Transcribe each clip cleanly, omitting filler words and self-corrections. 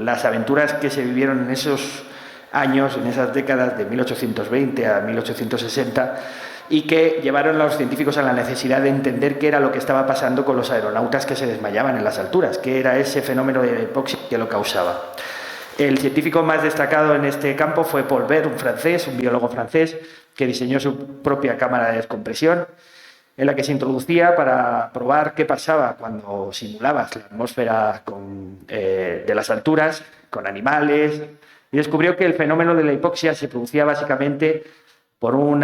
las aventuras que se vivieron en esos años, en esas décadas de 1820 a 1860, y que llevaron a los científicos a la necesidad de entender qué era lo que estaba pasando con los aeronautas que se desmayaban en las alturas, qué era ese fenómeno de hipoxia que lo causaba. El científico más destacado en este campo fue Paul Bert, un biólogo francés, que diseñó su propia cámara de descompresión, en la que se introducía para probar qué pasaba cuando simulabas la atmósfera de las alturas con animales, y descubrió que el fenómeno de la hipoxia se producía básicamente por un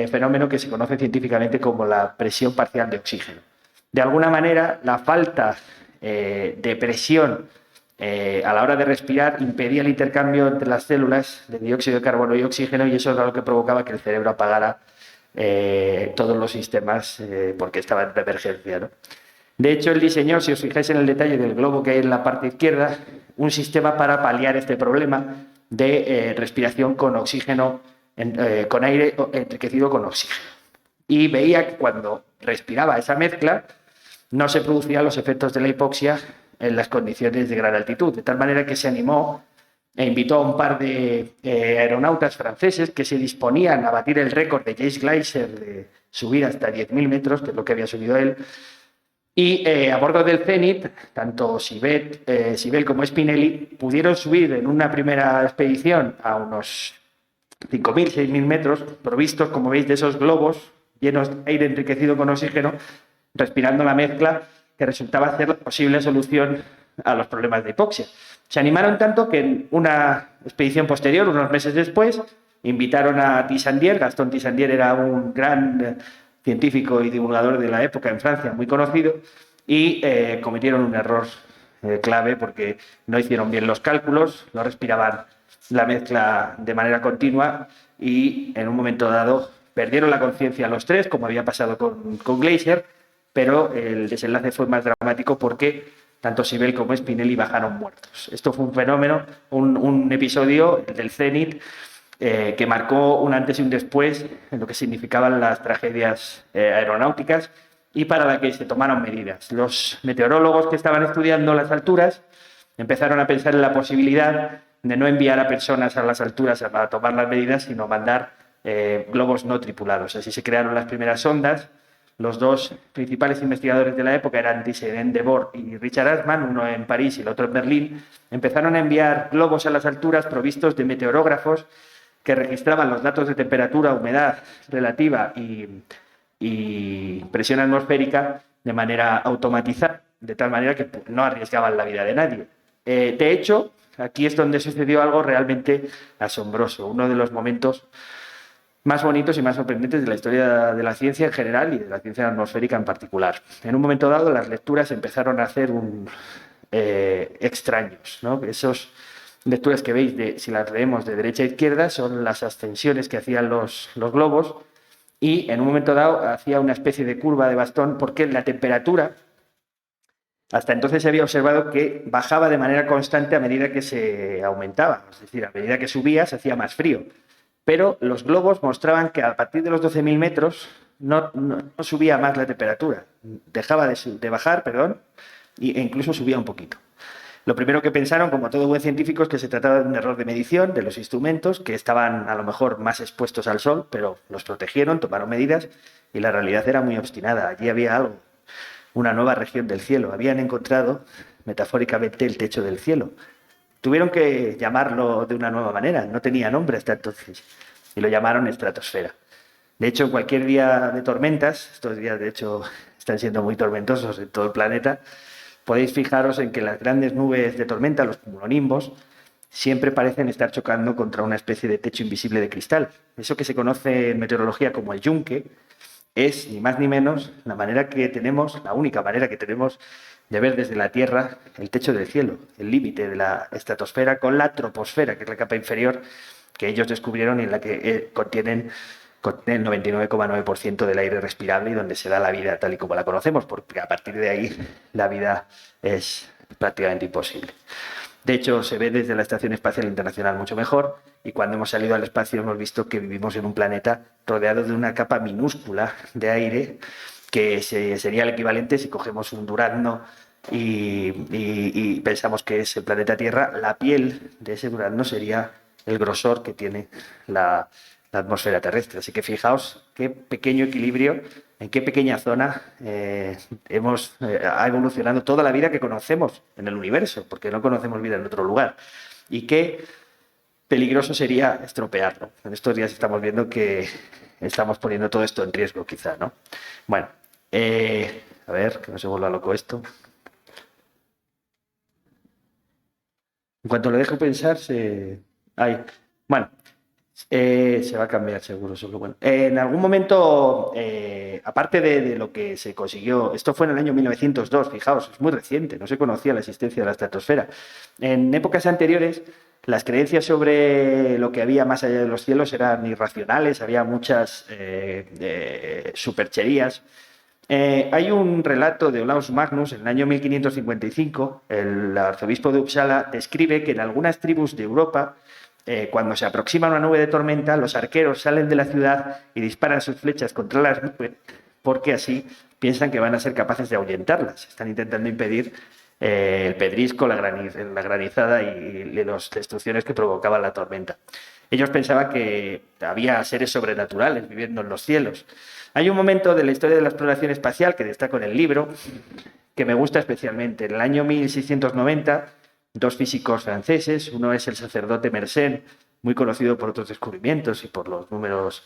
fenómeno que se conoce científicamente como la presión parcial de oxígeno. De alguna manera, la falta de presión a la hora de respirar impedía el intercambio entre las células de dióxido de carbono y oxígeno, y eso era lo que provocaba que el cerebro apagara todos los sistemas porque estaba en emergencia, ¿no? De hecho, él diseñó, si os fijáis en el detalle del globo que hay en la parte izquierda, un sistema para paliar este problema de respiración con oxígeno, con aire enriquecido con oxígeno. Y veía que cuando respiraba esa mezcla no se producían los efectos de la hipoxia en las condiciones de gran altitud, de tal manera que se animó e invitó a un par de aeronautas franceses que se disponían a batir el récord de James Gleiser de subir hasta 10.000 metros, que es lo que había subido él. Y a bordo del Zenit, tanto Sibel como Spinelli pudieron subir en una primera expedición a unos 5.000, 6.000 metros, provistos, como veis, de esos globos llenos de aire enriquecido con oxígeno, respirando la mezcla que resultaba ser la posible solución a los problemas de hipoxia. Se animaron tanto que en una expedición posterior, unos meses después, invitaron a Tissandier. Gaston Tissandier era un gran científico y divulgador de la época en Francia, muy conocido, y cometieron un error clave porque no hicieron bien los cálculos, no respiraban la mezcla de manera continua y en un momento dado perdieron la conciencia los tres, como había pasado con Gleiser, pero el desenlace fue más dramático porque tanto Sibel como Spinelli bajaron muertos. Esto fue un fenómeno, un episodio del Zenit, que marcó un antes y un después en lo que significaban las tragedias aeronáuticas y para la que se tomaron medidas. Los meteorólogos que estaban estudiando las alturas empezaron a pensar en la posibilidad de no enviar a personas a las alturas a tomar las medidas, sino mandar globos no tripulados. Así se crearon las primeras sondas. Los dos principales investigadores de la época eran Disseyen Debord y Richard Assmann, uno en París y el otro en Berlín. Empezaron a enviar globos a las alturas provistos de meteorógrafos que registraban los datos de temperatura, humedad relativa y presión atmosférica de manera automatizada, de tal manera que no arriesgaban la vida de nadie. De hecho, aquí es donde sucedió algo realmente asombroso, uno de los momentos más bonitos y más sorprendentes de la historia de la ciencia en general y de la ciencia atmosférica en particular. En un momento dado, las lecturas empezaron a hacer extraños, ¿no? Esos lecturas que veis, si las leemos de derecha a izquierda, son las ascensiones que hacían los globos, y en un momento dado hacía una especie de curva de bastón porque la temperatura hasta entonces se había observado que bajaba de manera constante a medida que se aumentaba, es decir, a medida que subía se hacía más frío. Pero los globos mostraban que a partir de los 12.000 metros no subía más la temperatura, dejaba de bajar, e incluso subía un poquito. Lo primero que pensaron, como todo buen científico, es que se trataba de un error de medición de los instrumentos, que estaban a lo mejor más expuestos al sol, pero los protegieron, tomaron medidas, y la realidad era muy obstinada. Allí había algo, una nueva región del cielo. Habían encontrado, metafóricamente, el techo del cielo. Tuvieron que llamarlo de una nueva manera, no tenía nombre hasta entonces, y lo llamaron estratosfera. De hecho, en cualquier día de tormentas, estos días de hecho están siendo muy tormentosos en todo el planeta, podéis fijaros en que las grandes nubes de tormenta, los cumulonimbos, siempre parecen estar chocando contra una especie de techo invisible de cristal. Eso que se conoce en meteorología como el yunque es, ni más ni menos, la única manera que tenemos de ver desde la Tierra el techo del cielo, el límite de la estratosfera con la troposfera, que es la capa inferior que ellos descubrieron y en la que contienen el 99,9% del aire respirable y donde se da la vida tal y como la conocemos, porque a partir de ahí la vida es prácticamente imposible. De hecho, se ve desde la Estación Espacial Internacional mucho mejor, y cuando hemos salido al espacio hemos visto que vivimos en un planeta rodeado de una capa minúscula de aire que sería el equivalente si cogemos un durazno y pensamos que es el planeta Tierra, la piel de ese durazno sería el grosor que tiene la atmósfera terrestre. Así que fijaos qué pequeño equilibrio, en qué pequeña zona ha evolucionado toda la vida que conocemos en el universo, porque no conocemos vida en otro lugar. Y qué peligroso sería estropearlo. En estos días estamos viendo que estamos poniendo todo esto en riesgo, quizá, ¿no? Bueno, a ver, que no se vuelva loco esto. En cuanto lo dejo pensar, Ay, bueno, se va a cambiar seguro, solo bueno. En algún momento, aparte de lo que se consiguió, esto fue en el año 1902, fijaos, es muy reciente, no se conocía la existencia de la estratosfera. En épocas anteriores, las creencias sobre lo que había más allá de los cielos eran irracionales, había muchas supercherías. Hay un relato de Olaus Magnus en el año 1555, el arzobispo de Uppsala describe que en algunas tribus de Europa, cuando se aproxima una nube de tormenta, los arqueros salen de la ciudad y disparan sus flechas contra las nubes porque así piensan que van a ser capaces de ahuyentarlas. Están intentando impedir el pedrisco, la granizada y las destrucciones que provocaba la tormenta. Ellos pensaban que había seres sobrenaturales viviendo en los cielos. Hay un momento de la historia de la exploración espacial que destaco en el libro, que me gusta especialmente. En el año 1690, dos físicos franceses, uno es el sacerdote Mersenne, muy conocido por otros descubrimientos y por los números,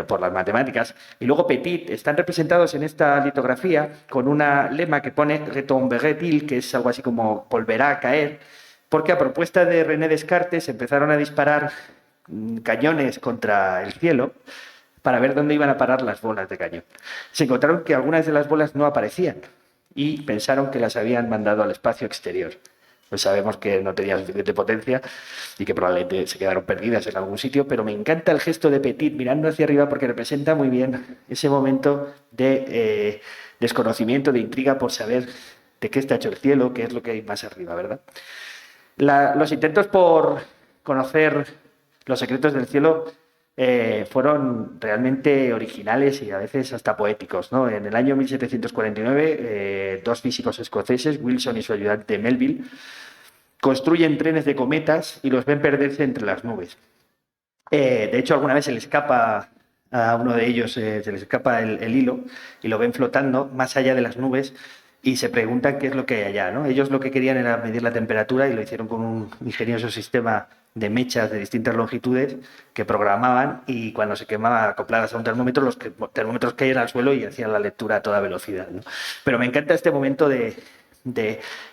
por las matemáticas, y luego Petit, están representados en esta litografía con una lema que pone retomberait-il, que es algo así como volverá a caer, porque a propuesta de René Descartes empezaron a disparar cañones contra el cielo para ver dónde iban a parar las bolas de cañón. Se encontraron que algunas de las bolas no aparecían y pensaron que las habían mandado al espacio exterior. Pues sabemos que no tenían suficiente potencia y que probablemente se quedaron perdidas en algún sitio, pero me encanta el gesto de Petit mirando hacia arriba porque representa muy bien ese momento de desconocimiento, de intriga por saber de qué está hecho el cielo, qué es lo que hay más arriba, ¿verdad? Los intentos por conocer los secretos del cielo fueron realmente originales y a veces hasta poéticos, ¿no? En el año 1749, dos físicos escoceses, Wilson y su ayudante Melville, construyen trenes de cometas y los ven perderse entre las nubes. De hecho, alguna vez se le escapa a uno de ellos, se les escapa el hilo y lo ven flotando más allá de las nubes y se preguntan qué es lo que hay allá, ¿no? Ellos lo que querían era medir la temperatura y lo hicieron con un ingenioso sistema de mechas de distintas longitudes que programaban y cuando se quemaban acopladas a un termómetro, los termómetros caían al suelo y hacían la lectura a toda velocidad, ¿no? Pero me encanta este momento de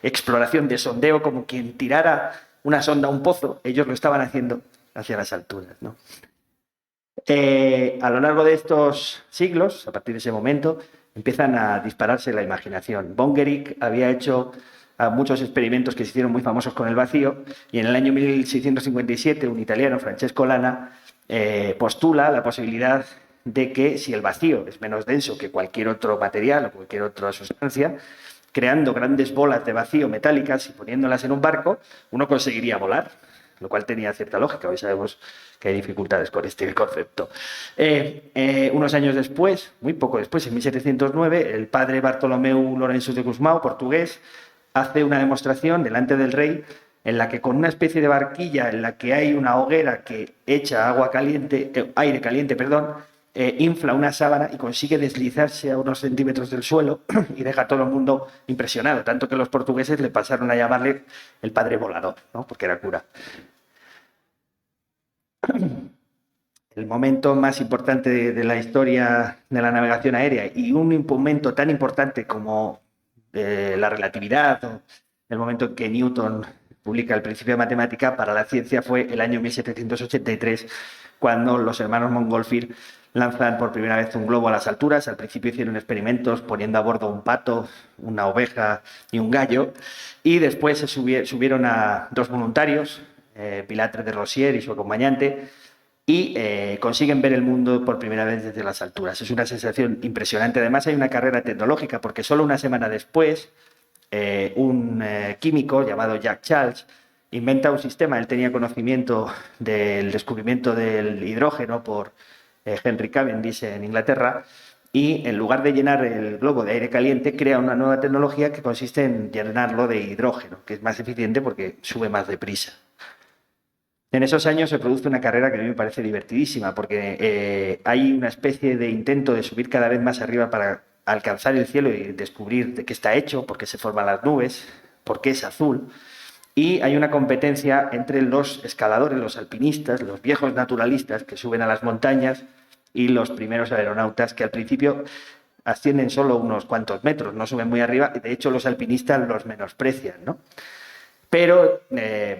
exploración, de sondeo, como quien tirara una sonda a un pozo, ellos lo estaban haciendo hacia las alturas, ¿no? A lo largo de estos siglos, a partir de ese momento, empiezan a dispararse la imaginación. Von Guericke había hecho muchos experimentos que se hicieron muy famosos con el vacío y en el año 1657 un italiano, Francesco Lana, postula la posibilidad de que si el vacío es menos denso que cualquier otro material o cualquier otra sustancia, creando grandes bolas de vacío metálicas y poniéndolas en un barco, uno conseguiría volar, lo cual tenía cierta lógica. Hoy sabemos que hay dificultades con este concepto. Unos años después, muy poco después, en 1709, el padre Bartolomeu Lourenço de Gusmão, portugués, hace una demostración delante del rey en la que con una especie de barquilla en la que hay una hoguera que echa aire caliente, infla una sábana y consigue deslizarse a unos centímetros del suelo y deja a todo el mundo impresionado, tanto que los portugueses le pasaron a llamarle el padre volador, ¿no? Porque era cura. El momento más importante de la historia de la navegación aérea y un momento tan importante como la relatividad, o el momento en que Newton publica el principio de matemática para la ciencia fue el año 1783, cuando los hermanos Montgolfier lanzan por primera vez un globo a las alturas. Al principio hicieron experimentos poniendo a bordo un pato, una oveja y un gallo, y después se subieron a dos voluntarios, Pilatre de Rosier y su acompañante, y consiguen ver el mundo por primera vez desde las alturas. Es una sensación impresionante. Además hay una carrera tecnológica porque solo una semana después un químico llamado Jack Charles inventa un sistema. Él tenía conocimiento del descubrimiento del hidrógeno por Henry Cavendish en Inglaterra y en lugar de llenar el globo de aire caliente, crea una nueva tecnología que consiste en llenarlo de hidrógeno, que es más eficiente porque sube más deprisa. En esos años se produce una carrera que a mí me parece divertidísima, porque hay una especie de intento de subir cada vez más arriba para alcanzar el cielo y descubrir de qué está hecho, por qué se forman las nubes, por qué es azul. Y hay una competencia entre los escaladores, los alpinistas, los viejos naturalistas que suben a las montañas y los primeros aeronautas que al principio ascienden solo unos cuantos metros, no suben muy arriba. De hecho, los alpinistas los menosprecian, ¿no? Pero,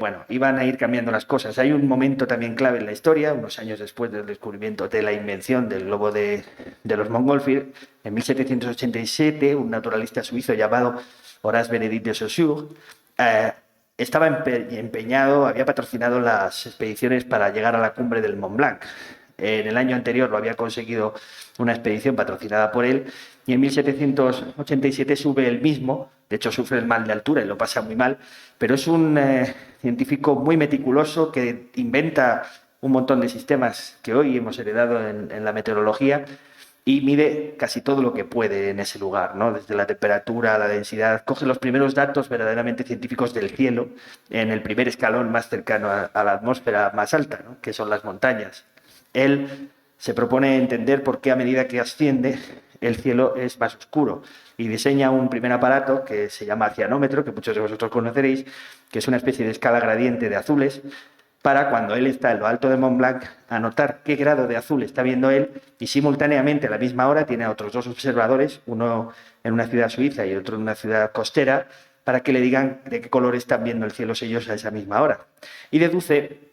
bueno, iban a ir cambiando las cosas. Hay un momento también clave en la historia, unos años después del descubrimiento de la invención del globo de los Montgolfier. En 1787, un naturalista suizo llamado Horace Benedict de Saussure estaba empeñado, había patrocinado las expediciones para llegar a la cumbre del Mont Blanc. En el año anterior lo había conseguido una expedición patrocinada por él y en 1787 sube él mismo. De hecho, sufre el mal de altura y lo pasa muy mal, pero es un científico muy meticuloso que inventa un montón de sistemas que hoy hemos heredado en la meteorología y mide casi todo lo que puede en ese lugar, ¿no? Desde la temperatura, la densidad, coge los primeros datos verdaderamente científicos del cielo en el primer escalón más cercano a la atmósfera más alta, ¿no? Que son las montañas. Él se propone entender por qué a medida que asciende el cielo es más oscuro y diseña un primer aparato que se llama cianómetro, que muchos de vosotros conoceréis, que es una especie de escala gradiente de azules, para cuando él está en lo alto de Mont Blanc, anotar qué grado de azul está viendo él y simultáneamente a la misma hora tiene a otros dos observadores, uno en una ciudad suiza y otro en una ciudad costera, para que le digan de qué color están viendo el cielo ellos a esa misma hora. Y deduce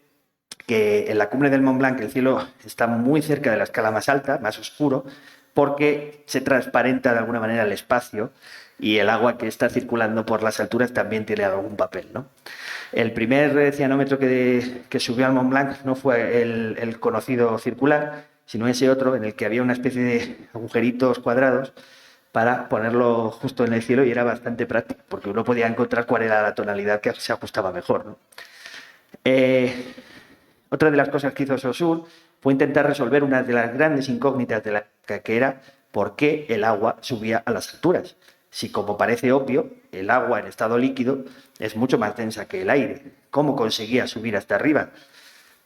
que en la cumbre del Mont Blanc el cielo está muy cerca de la escala más alta, más oscuro, porque se transparenta de alguna manera el espacio y el agua que está circulando por las alturas también tiene algún papel, ¿no? El primer cianómetro que subió al Mont Blanc no fue el conocido circular, sino ese otro en el que había una especie de agujeritos cuadrados para ponerlo justo en el cielo y era bastante práctico, porque uno podía encontrar cuál era la tonalidad que se ajustaba mejor, ¿no? Otra de las cosas que hizo Saussure fue intentar resolver una de las grandes incógnitas de la época, que era por qué el agua subía a las alturas. Si, como parece obvio, el agua en estado líquido es mucho más densa que el aire, ¿cómo conseguía subir hasta arriba?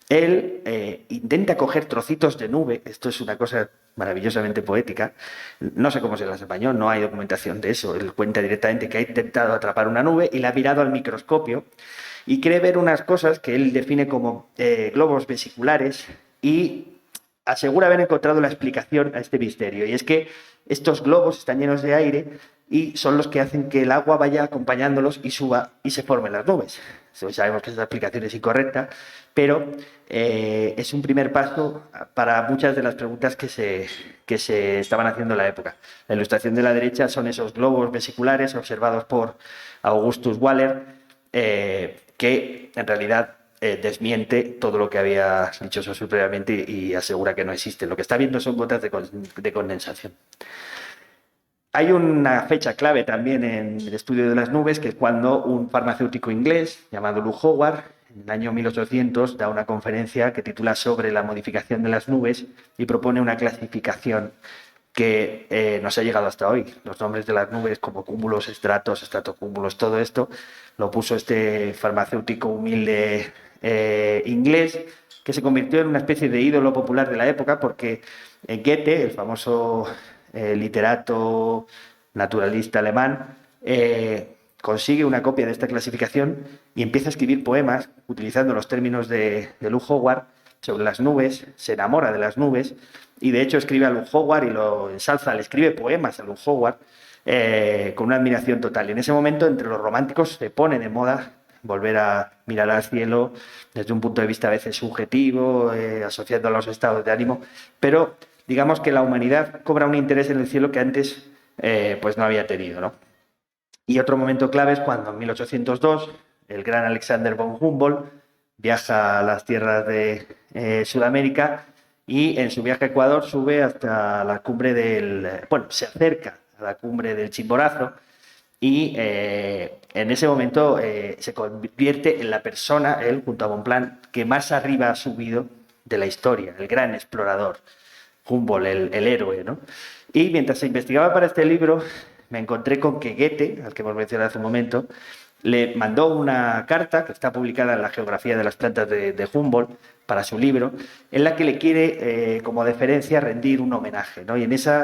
Él intenta coger trocitos de nube, esto es una cosa maravillosamente poética, no sé cómo es en español, no hay documentación de eso, él cuenta directamente que ha intentado atrapar una nube y la ha mirado al microscopio y cree ver unas cosas que él define como globos vesiculares y asegura haber encontrado la explicación a este misterio, y es que estos globos están llenos de aire y son los que hacen que el agua vaya acompañándolos y suba y se formen las nubes. Sabemos que esa explicación es incorrecta, pero es un primer paso para muchas de las preguntas que se estaban haciendo en la época. La ilustración de la derecha son esos globos vesiculares observados por Augustus Waller, que en realidad desmiente todo lo que había dicho Saussure previamente y asegura que no existe. Lo que está viendo son gotas de condensación. Hay una fecha clave también en el estudio de las nubes, que es cuando un farmacéutico inglés llamado Luke Howard, en el año 1800, da una conferencia que titula Sobre la modificación de las nubes y propone una clasificación que nos ha llegado hasta hoy. Los nombres de las nubes como cúmulos, estratos, estratocúmulos, todo esto lo puso este farmacéutico humilde inglés, que se convirtió en una especie de ídolo popular de la época porque Goethe, el famoso literato naturalista alemán, consigue una copia de esta clasificación y empieza a escribir poemas utilizando los términos de Luke Howard sobre las nubes, se enamora de las nubes y de hecho escribe a Luke Howard y lo ensalza, le escribe poemas a Luke Howard con una admiración total. Y en ese momento entre los románticos se pone de moda volver a mirar al cielo desde un punto de vista a veces subjetivo, asociando a los estados de ánimo, pero digamos que la humanidad cobra un interés en el cielo que antes pues no había tenido, ¿no? Y otro momento clave es cuando en 1802 el gran Alexander von Humboldt viaja a las tierras de Sudamérica y en su viaje a Ecuador sube hasta la cumbre se acerca a la cumbre del Chimborazo y en ese momento se convierte en la persona, él junto a Bonpland, que más arriba ha subido de la historia, el gran explorador. Humboldt, el héroe, ¿no? Y mientras investigaba para este libro, me encontré con que Goethe, al que hemos mencionado hace un momento, le mandó una carta que está publicada en la Geografía de las Plantas de Humboldt para su libro, en la que le quiere, como deferencia, rendir un homenaje, ¿no? Y en ese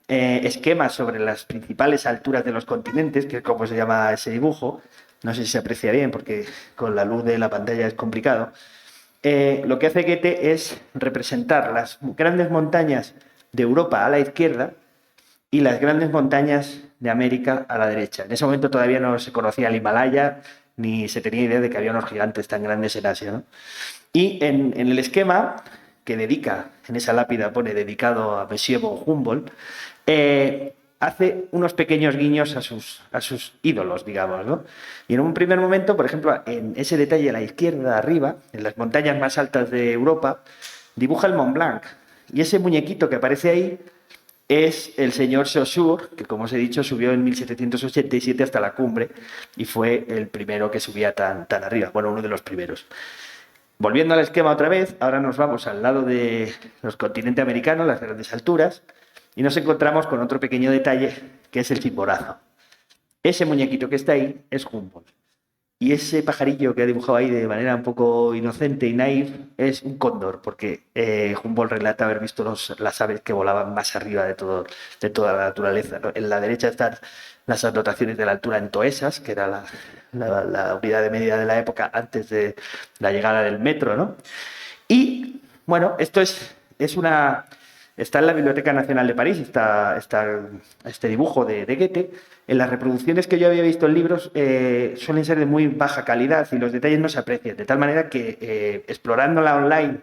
esquema sobre las principales alturas de los continentes, que es como se llama ese dibujo, no sé si se aprecia bien porque con la luz de la pantalla es complicado, lo que hace Goethe es representar las grandes montañas de Europa a la izquierda y las grandes montañas de América a la derecha. En ese momento todavía no se conocía el Himalaya ni se tenía idea de que había unos gigantes tan grandes en Asia, ¿no? Y en el esquema que dedica, en esa lápida pone dedicado a Monsieur von Humboldt, hace unos pequeños guiños a sus ídolos, digamos, ¿no? Y en un primer momento, por ejemplo, en ese detalle a la izquierda arriba, en las montañas más altas de Europa, dibuja el Mont Blanc. Y ese muñequito que aparece ahí es el señor Saussure, que como os he dicho subió en 1787 hasta la cumbre y fue el primero que subía tan arriba, bueno, uno de los primeros. Volviendo al esquema otra vez, ahora nos vamos al lado de los continentes americanos, las grandes alturas, y nos encontramos con otro pequeño detalle, que es el chimborazo. Ese muñequito que está ahí es Humboldt. Y ese pajarillo que ha dibujado ahí de manera un poco inocente y naif es un cóndor, porque Humboldt relata haber visto las aves que volaban más arriba de toda la naturaleza, ¿no? En la derecha están las anotaciones de la altura en toesas, que era la unidad de medida de la época antes de la llegada del metro, ¿no? Y bueno, esto es una... Está en la Biblioteca Nacional de París, está este dibujo de Goethe. En las reproducciones que yo había visto en libros suelen ser de muy baja calidad y los detalles no se aprecian, de tal manera que explorándola online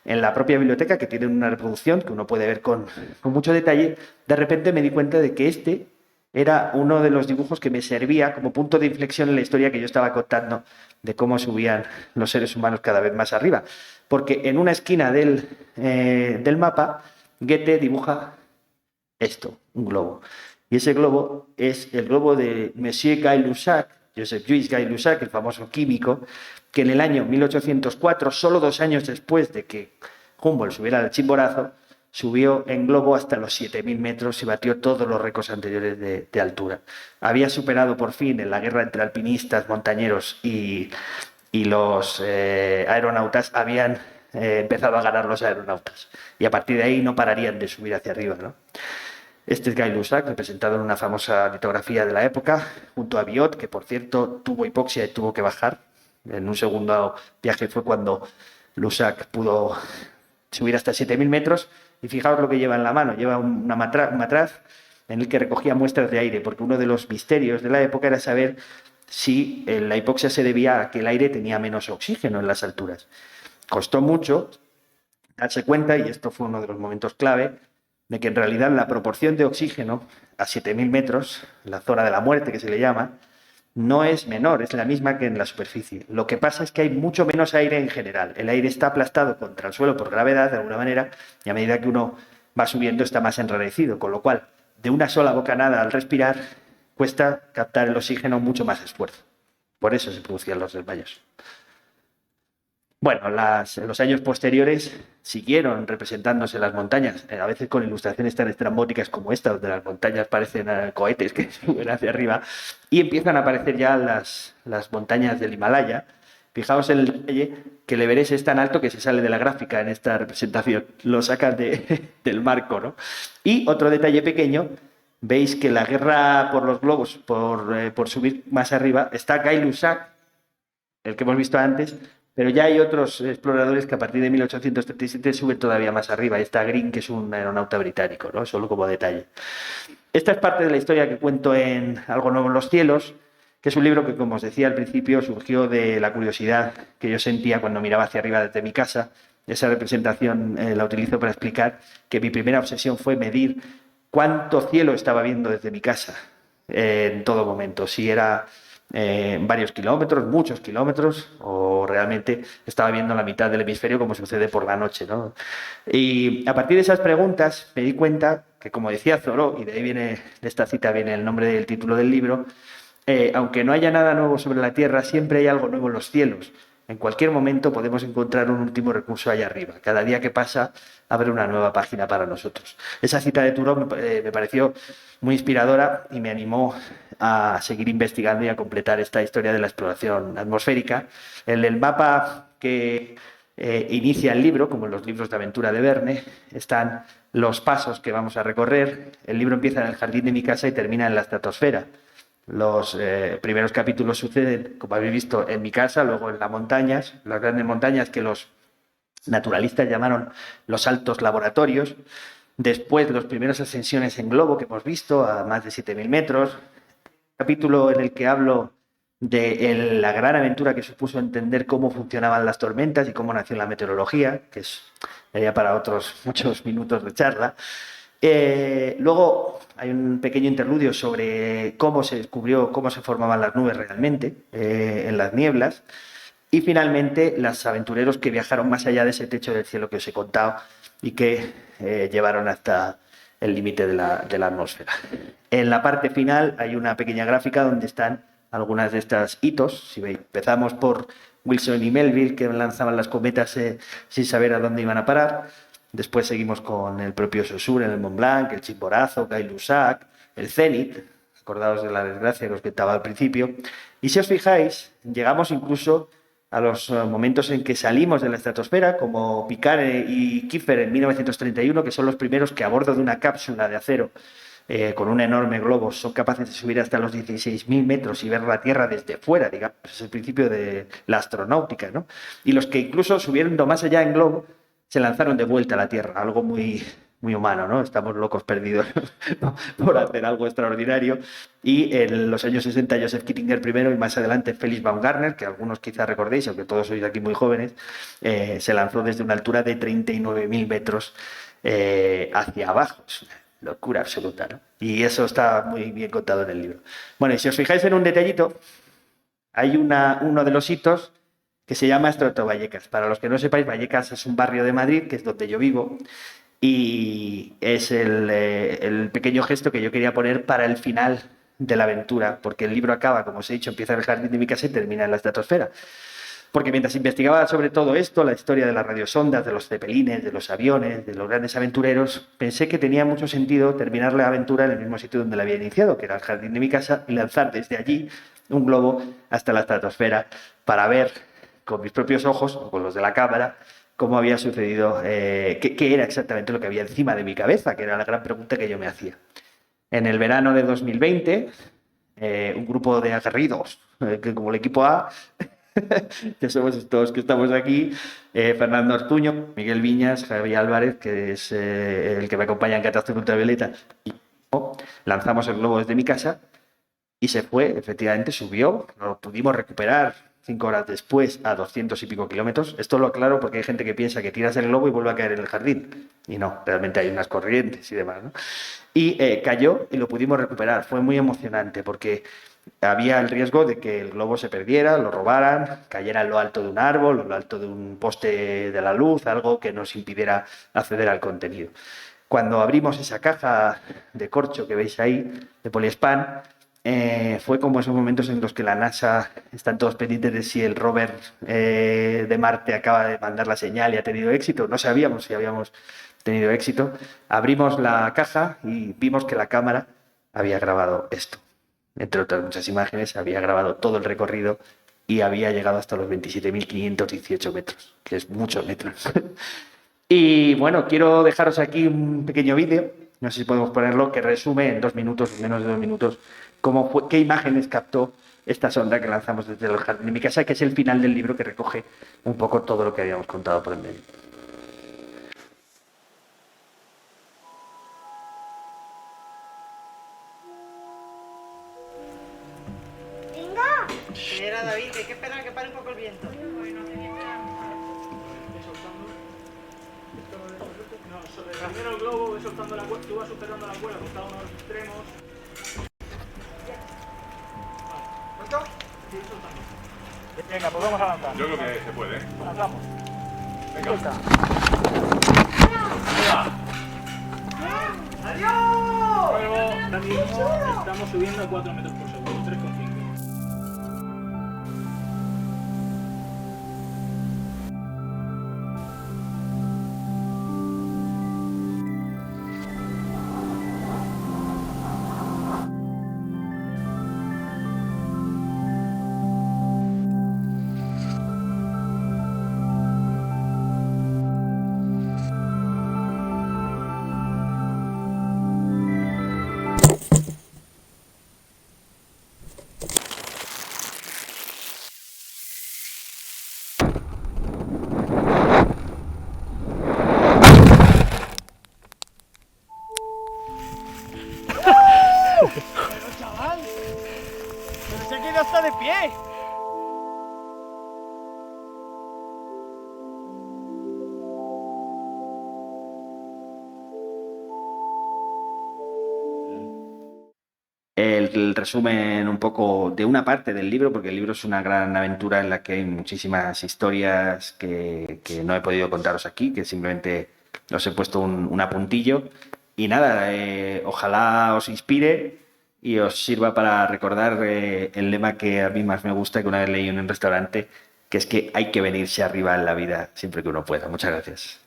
en la propia biblioteca, que tiene una reproducción que uno puede ver con mucho detalle, de repente me di cuenta de que este era uno de los dibujos que me servía como punto de inflexión en la historia que yo estaba contando de cómo subían los seres humanos cada vez más arriba. Porque en una esquina del mapa, Goethe dibuja esto, un globo. Y ese globo es el globo de Monsieur Gay-Lussac, Joseph-Louis Gay-Lussac, el famoso químico, que en el año 1804, solo 2 años después de que Humboldt subiera al Chimborazo, subió en globo hasta los 7.000 metros y batió todos los récords anteriores de altura. Había superado por fin en la guerra entre alpinistas, montañeros y los aeronautas, habían empezado a ganar los aeronautas. Y a partir de ahí no pararían de subir hacia arriba, ¿no? Este es Gay-Lussac, representado en una famosa litografía de la época, junto a Biot, que por cierto tuvo hipoxia y tuvo que bajar. En un segundo viaje fue cuando Lussac pudo subir hasta 7.000 metros. Y fijaos lo que lleva en la mano, lleva un matraz en el que recogía muestras de aire, porque uno de los misterios de la época era saber si la hipoxia se debía a que el aire tenía menos oxígeno en las alturas. Costó mucho darse cuenta, y esto fue uno de los momentos clave, de que en realidad la proporción de oxígeno a 7.000 metros, la zona de la muerte que se le llama, no es menor, es la misma que en la superficie. Lo que pasa es que hay mucho menos aire en general. El aire está aplastado contra el suelo por gravedad, de alguna manera, y a medida que uno va subiendo está más enrarecido, con lo cual, de una sola bocanada al respirar, cuesta captar el oxígeno mucho más esfuerzo. Por eso se producían los desmayos. Bueno, en los años posteriores siguieron representándose las montañas, a veces con ilustraciones tan estrambóticas como esta, donde las montañas parecen cohetes que suben hacia arriba, y empiezan a aparecer ya las montañas del Himalaya. Fijaos en el detalle que el Everest es tan alto que se sale de la gráfica en esta representación, lo sacan del marco, ¿no? Y otro detalle pequeño, veis que la guerra por los globos, por subir más arriba, está Gay-Lussac, el que hemos visto antes, pero ya hay otros exploradores que a partir de 1837 suben todavía más arriba. Está Green, que es un aeronauta británico, ¿no? Solo como detalle. Esta es parte de la historia que cuento en Algo Nuevo en los Cielos, que es un libro que, como os decía al principio, surgió de la curiosidad que yo sentía cuando miraba hacia arriba desde mi casa. Esa representación la utilizo para explicar que mi primera obsesión fue medir cuánto cielo estaba viendo desde mi casa en todo momento. Si era varios kilómetros, muchos kilómetros, o realmente estaba viendo la mitad del hemisferio como sucede por la noche, ¿no? Y a partir de esas preguntas me di cuenta que, como decía Thoreau, y de ahí viene, de esta cita viene el nombre del título del libro, aunque no haya nada nuevo sobre la Tierra, siempre hay algo nuevo en los cielos. En cualquier momento podemos encontrar un último recurso allá arriba. Cada día que pasa abre una nueva página para nosotros. Esa cita de Turó me pareció muy inspiradora y me animó a seguir investigando y a completar esta historia de la exploración atmosférica. En el mapa que inicia el libro, como en los libros de aventura de Verne, están los pasos que vamos a recorrer. El libro empieza en el jardín de mi casa y termina en la estratosfera. Los primeros capítulos suceden, como habéis visto, en mi casa, luego en las montañas, las grandes montañas que los naturalistas llamaron los altos laboratorios. Después, las primeras ascensiones en globo que hemos visto, a más de 7.000 metros. Capítulo en el que hablo de la gran aventura que supuso entender cómo funcionaban las tormentas y cómo nació la meteorología, que es ya para otros muchos minutos de charla. Luego hay un pequeño interludio sobre cómo se descubrió, cómo se formaban las nubes realmente en las nieblas. Y finalmente, los aventureros que viajaron más allá de ese techo del cielo que os he contado y que llevaron hasta el límite de la atmósfera. En la parte final hay una pequeña gráfica donde están algunas de estas hitos. Si veis, empezamos por Wilson y Melville, que lanzaban las cometas sin saber a dónde iban a parar. Después seguimos con el propio Saussure en el Mont Blanc, el Chimborazo, Gay-Lussac, el Zenit, acordaos de la desgracia que os contaba al principio. Y si os fijáis, llegamos incluso a los momentos en que salimos de la estratosfera, como Picard y Kiefer en 1931, que son los primeros que a bordo de una cápsula de acero con un enorme globo son capaces de subir hasta los 16.000 metros y ver la Tierra desde fuera, digamos. Es el principio de la astronáutica, ¿no? Y los que incluso subiendo más allá en globo se lanzaron de vuelta a la Tierra, algo muy, muy humano, ¿no? Estamos locos perdidos por hacer algo extraordinario. Y en los años 60 Joseph Kittinger primero y más adelante Felix Baumgartner, que algunos quizás recordéis, aunque todos sois aquí muy jóvenes, se lanzó desde una altura de 39.000 metros hacia abajo. Es una locura absoluta, ¿no? Y eso está muy bien contado en el libro. Bueno, y si os fijáis en un detallito, hay uno de los hitos que se llama Estrato Vallecas. Para los que no sepáis, Vallecas es un barrio de Madrid, que es donde yo vivo, y es el pequeño gesto que yo quería poner para el final de la aventura, porque el libro acaba, como os he dicho, empieza en el jardín de mi casa y termina en la estratosfera. Porque mientras investigaba sobre todo esto, la historia de las radiosondas, de los cepelines, de los aviones, de los grandes aventureros, pensé que tenía mucho sentido terminar la aventura en el mismo sitio donde la había iniciado, que era el jardín de mi casa, y lanzar desde allí un globo hasta la estratosfera para ver con mis propios ojos, o con los de la cámara, cómo había sucedido, qué era exactamente lo que había encima de mi cabeza, que era la gran pregunta que yo me hacía. En el verano de 2020, un grupo de aguerridos, que como el equipo A, que somos estos que estamos aquí, Fernando Ortuño, Miguel Viñas, Javi Álvarez, que es el que me acompaña en Catástrofe Ultravioleta, y lanzamos el globo desde mi casa y se fue, efectivamente subió, lo pudimos recuperar 5 horas después a 200 y pico kilómetros. Esto lo aclaro porque hay gente que piensa que tiras el globo y vuelve a caer en el jardín. Y no, realmente hay unas corrientes y demás, ¿no? Y cayó y lo pudimos recuperar. Fue muy emocionante porque había el riesgo de que el globo se perdiera, lo robaran, cayera en lo alto de un árbol, en lo alto de un poste de la luz, algo que nos impidiera acceder al contenido. Cuando abrimos esa caja de corcho que veis ahí, de poliespan, fue como esos momentos en los que la NASA están todos pendientes de si el rover de Marte acaba de mandar la señal y ha tenido éxito. No sabíamos si habíamos tenido éxito. Abrimos la caja y vimos que la cámara había grabado esto. Entre otras muchas imágenes, había grabado todo el recorrido y había llegado hasta los 27.518 metros, que es muchos metros. Y bueno, quiero dejaros aquí un pequeño vídeo, no sé si podemos ponerlo, que resume en 2 minutos, menos de 2 minutos, qué imágenes captó esta sonda que lanzamos desde el jardín de mi casa, que es el final del libro que recoge un poco todo lo que habíamos contado por el medio. Mira, David, hay que esperar a que pare un poco el viento. Primero el globo, ves soltando la cuerda, tú vas superando la cuerda con cada uno de los extremos. ¿Listo? Sí, soltando. Venga, pues vamos a lanzar. Yo creo que se puede, ¿eh? Lanzamos. Venga. Suelta. ¡Adiós! Luego, ahora mismo estamos subiendo a 4 metros por segundo, 3,5. bien! El resumen un poco de una parte del libro, porque el libro es una gran aventura en la que hay muchísimas historias que no he podido contaros aquí, que simplemente os he puesto un apuntillo. Y nada, ojalá os inspire y os sirva para recordar el lema que a mí más me gusta, que una vez leí en un restaurante, que es que hay que venirse arriba en la vida siempre que uno pueda. Muchas gracias.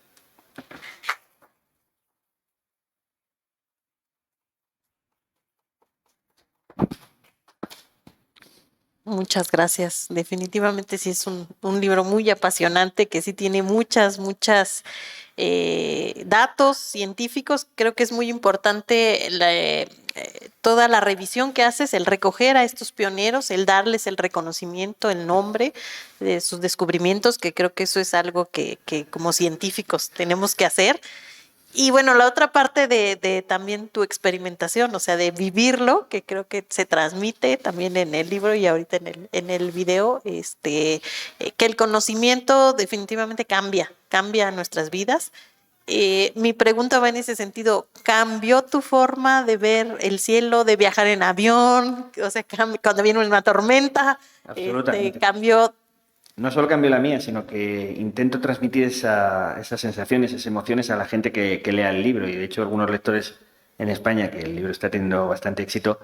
Muchas gracias. Definitivamente sí es un libro muy apasionante que sí tiene muchas datos científicos. Creo que es muy importante toda la revisión que haces, el recoger a estos pioneros, el darles el reconocimiento, el nombre de sus descubrimientos, que creo que eso es algo que como científicos tenemos que hacer. Y bueno, la otra parte de también tu experimentación, o sea, de vivirlo, que creo que se transmite también en el libro y ahorita en el video, que el conocimiento definitivamente cambia nuestras vidas. Mi pregunta va en ese sentido, ¿cambió tu forma de ver el cielo, de viajar en avión? O sea, cuando viene una tormenta, Absolutamente. ¿cambió? No solo cambio la mía, sino que intento transmitir esas sensaciones, esas emociones a la gente que lea el libro. Y de hecho, algunos lectores en España, que el libro está teniendo bastante éxito,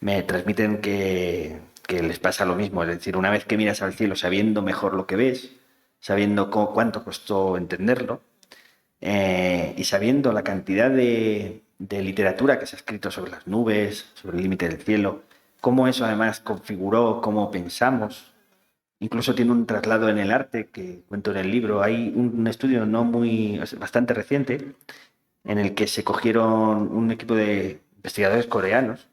me transmiten que les pasa lo mismo. Es decir, una vez que miras al cielo sabiendo mejor lo que ves, sabiendo cuánto costó entenderlo, y sabiendo la cantidad de literatura que se ha escrito sobre las nubes, sobre el límite del cielo, cómo eso además configuró cómo pensamos. Incluso tiene un traslado en el arte que cuento en el libro. Hay un estudio bastante reciente en el que se cogieron un equipo de investigadores coreanos.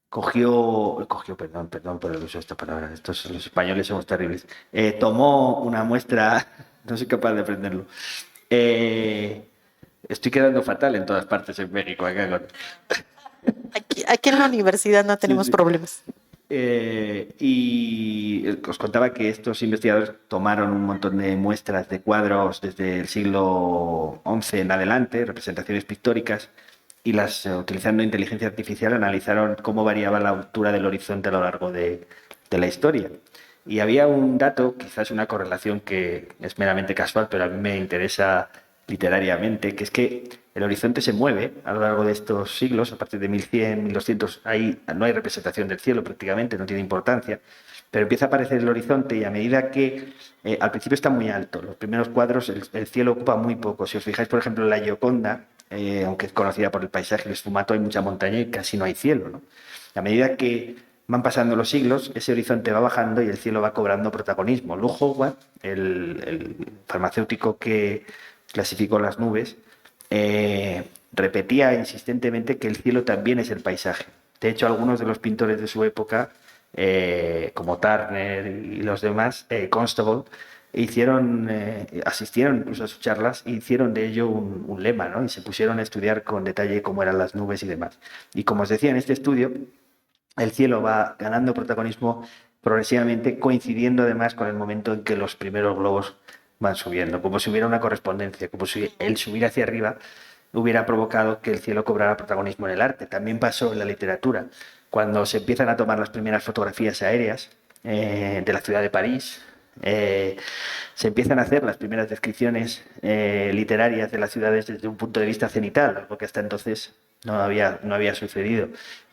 Perdón por el uso de esta palabra. Los españoles somos terribles. Tomó una muestra, no soy capaz de aprenderlo. Estoy quedando fatal en todas partes en México. Aquí en la universidad no tenemos Sí. problemas. Y os contaba que estos investigadores tomaron un montón de muestras de cuadros desde el siglo XI en adelante, representaciones pictóricas, y utilizando inteligencia artificial, analizaron cómo variaba la altura del horizonte a lo largo de la historia. Y había un dato, quizás una correlación que es meramente casual, pero a mí me interesa literariamente, que es que el horizonte se mueve a lo largo de estos siglos, a partir de 1100, 1200, ahí no hay representación del cielo prácticamente, no tiene importancia, pero empieza a aparecer el horizonte y a medida que al principio está muy alto, los primeros cuadros el cielo ocupa muy poco. Si os fijáis, por ejemplo, en la Gioconda, aunque es conocida por el paisaje, el esfumato, hay mucha montaña y casi no hay cielo, ¿no? A medida que van pasando los siglos, ese horizonte va bajando y el cielo va cobrando protagonismo. Lou Howard, el farmacéutico que clasificó las nubes, repetía insistentemente que el cielo también es el paisaje. De hecho, algunos de los pintores de su época, como Turner y los demás, Constable, asistieron incluso a sus charlas e hicieron de ello un lema, ¿no? Y se pusieron a estudiar con detalle cómo eran las nubes y demás. Y como os decía, en este estudio, el cielo va ganando protagonismo progresivamente, coincidiendo además con el momento en que los primeros globos van subiendo, como si hubiera una correspondencia, como si el subir hacia arriba hubiera provocado que el cielo cobrara protagonismo en el arte. También pasó en la literatura, cuando se empiezan a tomar las primeras fotografías aéreas de la ciudad de París, se empiezan a hacer las primeras descripciones literarias de las ciudades desde un punto de vista cenital, algo que hasta entonces no había sucedido,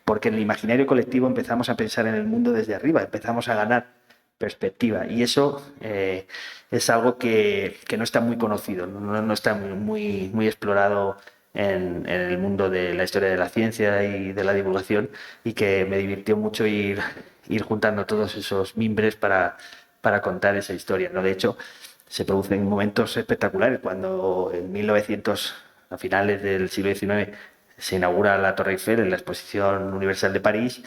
porque en el imaginario colectivo empezamos a pensar en el mundo desde arriba, empezamos a ganar perspectiva, y eso es algo que no está muy conocido, no está muy explorado en el mundo de la historia de la ciencia y de la divulgación, y que me divirtió mucho ir juntando todos esos mimbres para contar esa historia, ¿no? De hecho, se producen momentos espectaculares cuando en 1900, a finales del siglo XIX, se inaugura la Torre Eiffel en la Exposición Universal de París.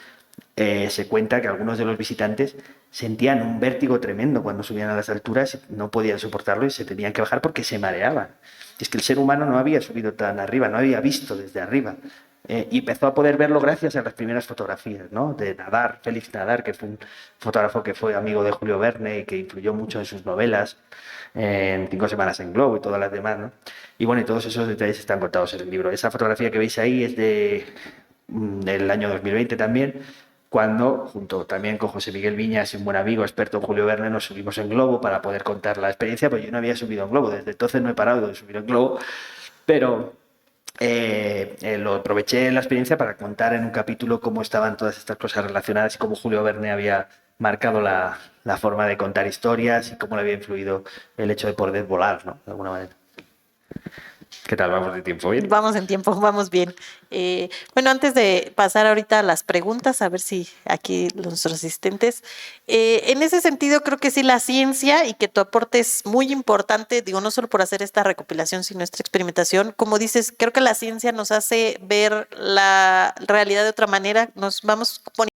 Se cuenta que algunos de los visitantes sentían un vértigo tremendo cuando subían a las alturas, no podían soportarlo y se tenían que bajar porque se mareaban. Y es que el ser humano no había subido tan arriba, no había visto desde arriba. Y empezó a poder verlo gracias a las primeras fotografías, ¿no? De Nadar, Félix Nadar, que fue un fotógrafo que fue amigo de Julio Verne y que influyó mucho en sus novelas, en 5 semanas en Globo y todas las demás, ¿no? Y bueno, y todos esos detalles están contados en el libro. Esa fotografía que veis ahí es del año 2020 también, cuando, junto también con José Miguel Viñas y un buen amigo, experto en Julio Verne, nos subimos en Globo para poder contar la experiencia, pues yo no había subido en Globo, desde entonces no he parado de subir en Globo, pero lo aproveché en la experiencia para contar en un capítulo cómo estaban todas estas cosas relacionadas y cómo Julio Verne había marcado la forma de contar historias y cómo le había influido el hecho de poder volar, ¿no? De alguna manera. ¿Qué tal? ¿Vamos de tiempo bien? Vamos en tiempo, vamos bien. Bueno, antes de pasar ahorita a las preguntas, a ver si aquí nuestros asistentes, en ese sentido creo que sí la ciencia y que tu aporte es muy importante, digo, no solo por hacer esta recopilación, sino esta experimentación. Como dices, creo que la ciencia nos hace ver la realidad de otra manera, nos vamos poniendo